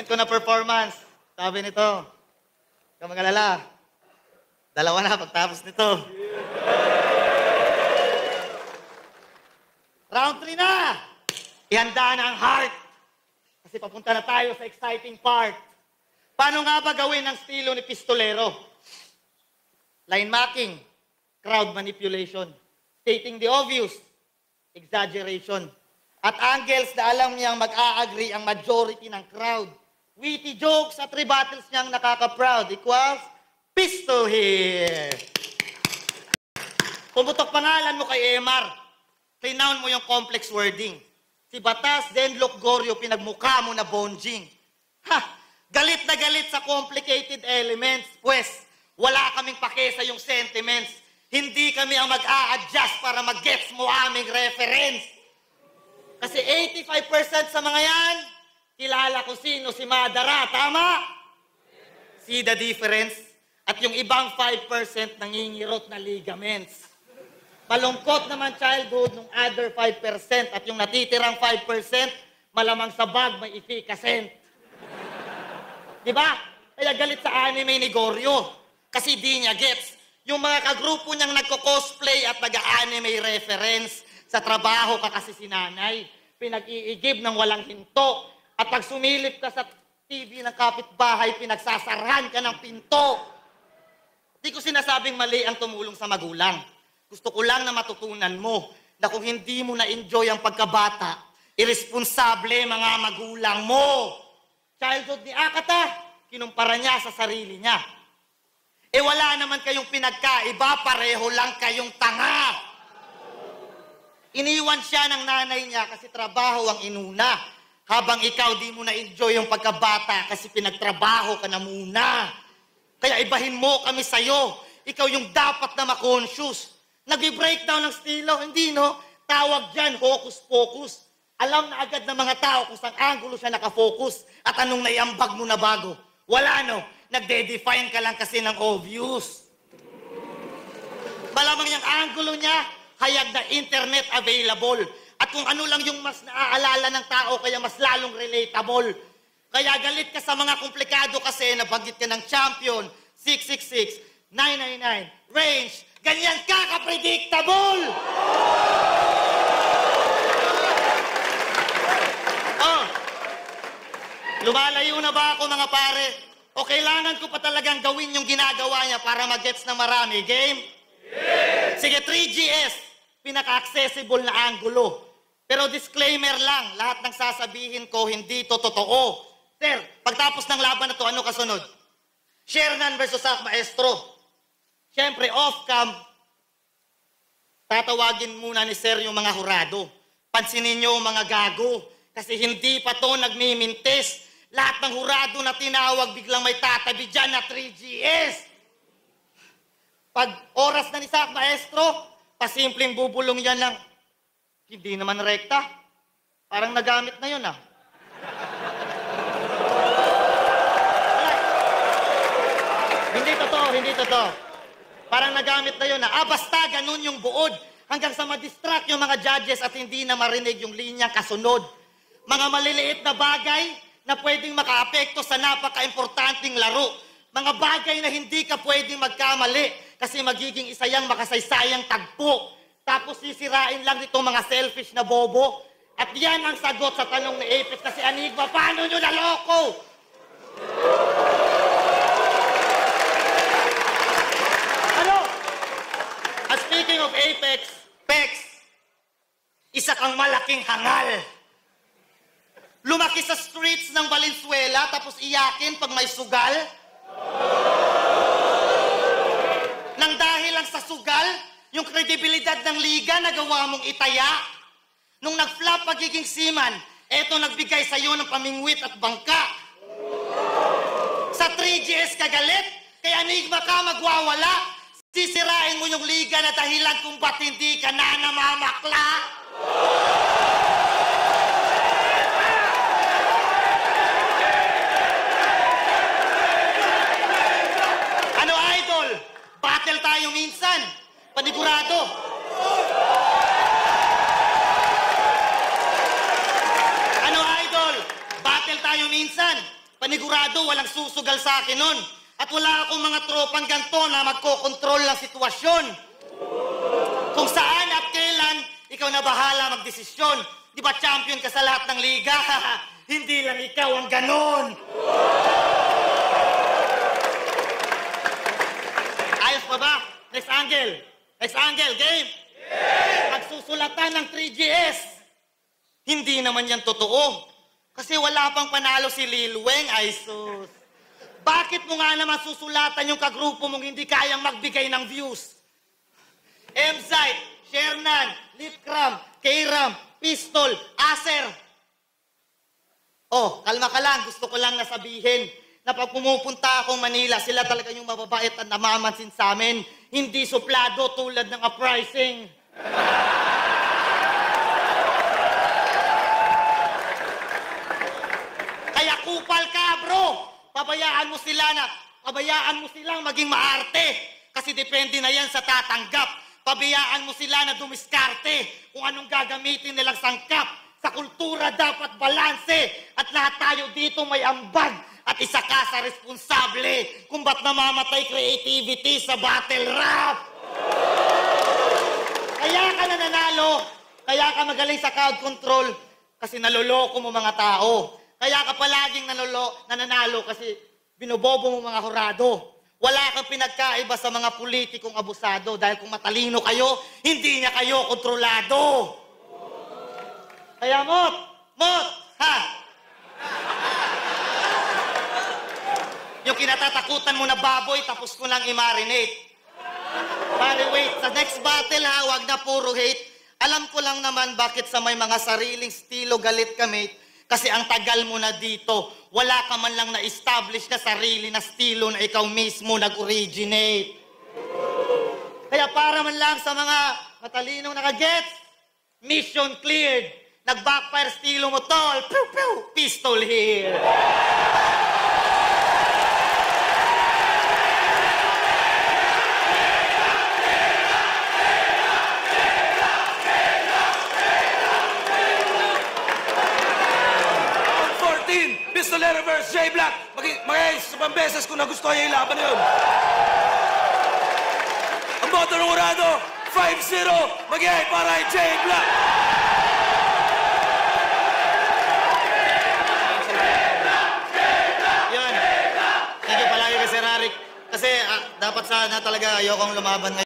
Ganito na performance. Sabi nito, huwag kang mag-alala. Dalawa na pagtapos nito. Round 3 na! Ihanda na ang heart. Kasi papunta na tayo sa exciting part. Paano nga ba gawin ang estilo ni Pistolero? Line marking, crowd manipulation, stating the obvious, exaggeration, at angles na alam niyang mag-a-agree ang majority ng crowd. Witty jokes at rebuttals niyang nakaka-proud equals pistol here. Pumutok pangalan mo kay Emar. Renown mo yung complex wording. Si Batas, Denloc, Gorio, pinagmukha mo na bonjing. Ha! Galit na galit sa complicated elements. Pues, wala kaming pake sa yung sentiments. Hindi kami ang mag-a-adjust para mag-gets mo aming reference. Kasi 85% sa mga yan, kilala ko sino si Madara. Tama? See the difference? At yung ibang 5% nangingirot na ligaments. Malungkot naman childhood ng other 5% at yung natitirang 5%, malamang sa bag may efficacent. Diba? Kaya galit sa anime ni Gorio. Kasi di niya gets. Yung mga kagrupo niyang nagko-cosplay at nag-anime reference, sa trabaho ka kasi si nanay, pinag-iigib ng walang hinto. At pag sumilip ka sa TV ng kapitbahay, pinagsasarahan ka ng pinto. Di ko sinasabing mali ang tumulong sa magulang. Gusto ko lang na matutunan mo na kung hindi mo na-enjoy ang pagkabata, irresponsable mga magulang mo. Childhood ni Akata, kinumpara niya sa sarili niya. Eh wala naman kayong pinagkaiba, pareho lang kayong tanga. Iniwan siya ng nanay niya kasi trabaho ang inuna. Habang ikaw di mo na-enjoy yung pagkabata kasi pinagtrabaho ka na muna. Kaya ibahin mo kami sa'yo. Ikaw yung dapat na ma-conscious. Nag-breakdown ng estilo, hindi no? Tawag dyan, hocus-pocus. Alam na agad ng mga tao kung saan angulo siya nakafocus at anong naiambag mo na bago. Wala no, nagde-define ka lang kasi ng obvious. Malamang yung angulo niya, hayag na internet available. At kung ano lang yung mas naaalala ng tao, kaya mas lalong relatable. Kaya galit ka sa mga komplikado kasi nabanggit ka ng champion, 666, 999, range, ganyan ka ka-predictable! Oh, lumalayo na ba ako mga pare? O kailangan ko pa talagang gawin yung ginagawa niya para mag-gets na marami? Game? Yeah! Sige, 3GS, pinaka-accessible na angulo. Pero disclaimer lang, lahat ng sasabihin ko hindi to totoo. Sir, pagtapos ng laban na to, ano kasunod? Shernan versus Sak Maestro. Siyempre, off-cam, tatawagin muna ni Sir yung mga hurado. Pansinin nyo mga gago. Kasi hindi pa to nagmimintis. Lahat ng hurado na tinawag, biglang may tatabi dyan na 3GS. Pag oras na ni Sak Maestro, pasimpleng bubulong yan lang. Hindi naman rekta. Parang nagamit na yun ah. Hindi totoo. Parang nagamit na yun ah. Basta ganun yung buod. Hanggang sa ma-distract yung mga judges at hindi na marinig yung linyang kasunod. Mga maliliit na bagay na pwedeng makaapekto sa napaka-importanting laro. Mga bagay na hindi ka pwedeng magkamali kasi magiging isa yang makasaysayang tagpo. Tapos sisirain lang nito mga selfish na bobo. At yan ang sagot sa tanong ni Apex kasi Enigma, paano nyo naloko? Ano? Speaking of Apex, Pex, isa kang malaking hangal. Lumaki sa streets ng Valenzuela tapos iyakin pag may sugal? Nang dahil lang sa sugal, yung kredibilidad ng liga nagawa mong itaya. Nung nag-flop pagiging seaman, eto nagbigay sa'yo ng pamingwit at bangka. Sa 3GS kagalit, kaya Enigma ka magwawala. Sisirain mo yung liga na dahilan kung ba't hindi ka na namamakla. Ano idol? Battle tayo minsan. Panigurado. Ano idol? Battle tayo minsan. Panigurado, walang susugal sa akin nun. At wala akong mga tropang ganto na magkokontrol ng sitwasyon. Kung saan at kailan, ikaw na bahala magdesisyon. Di ba champion ka sa lahat ng liga? Hindi lang ikaw ang ganon. Ayos pa ba? Next angle. Next angle, game. Pagsusulatan ng 3GS. Hindi naman yan totoo. Kasi wala pang panalo si Lil Weng, ay sus. Bakit mo nga naman susulatan yung kagrupo mong hindi kayang magbigay ng views? M-Site, Shernan, Lipcram, K-Ram, Pistol, Acer. Oh, kalma ka lang. Gusto ko lang nasabihin na pag pumupunta akong Manila, sila talaga yung mababait at namamansin sa amin. Hindi suplado tulad ng uprising. Kaya kupal ka, bro. Pabayaan mo silang maging maarte. Kasi depende na yan sa tatanggap. Pabayaan mo sila na dumiskarte kung anong gagamitin nilang sangkap. Sa kultura dapat balanse. At lahat tayo dito may ambag. At isa ka sa responsable kung ba't namamatay creativity sa battle rap. Kaya ka nananalo. Kaya ka magaling sa crowd control. Kasi naloloko mo mga tao. Kaya ka palaging nananalo kasi binobobo mo mga hurado. Wala kang pinagkaiba sa mga politikong abusado dahil kung matalino kayo, hindi niya kayo kontrolado. Kaya Mot, ha? Yung kinatatakutan mo na baboy, tapos ko lang i-marinate. Pare, wait, sa next battle ha, wag na puro hate. Alam ko lang naman bakit sa may mga sariling estilo galit ka, mate. Kasi ang tagal mo na dito, wala ka man lang na-establish na sarili na estilo na ikaw mismo nag-originate. Kaya para man lang sa mga matalinong nakagets, mission cleared. Nag-backfire estilo mo, tol. Pew, pew, pistol here. Pistolero vs. J Black. Mag-ace sa pambeses kung nagustuhan niya yung laban na yun. Ang boto ng Urado, 5-0. Mag-ace para kay J Black. Yun. Thank you palagi kay Sir Arik. Kasi dapat sana talaga ayokong lumaban ngayon.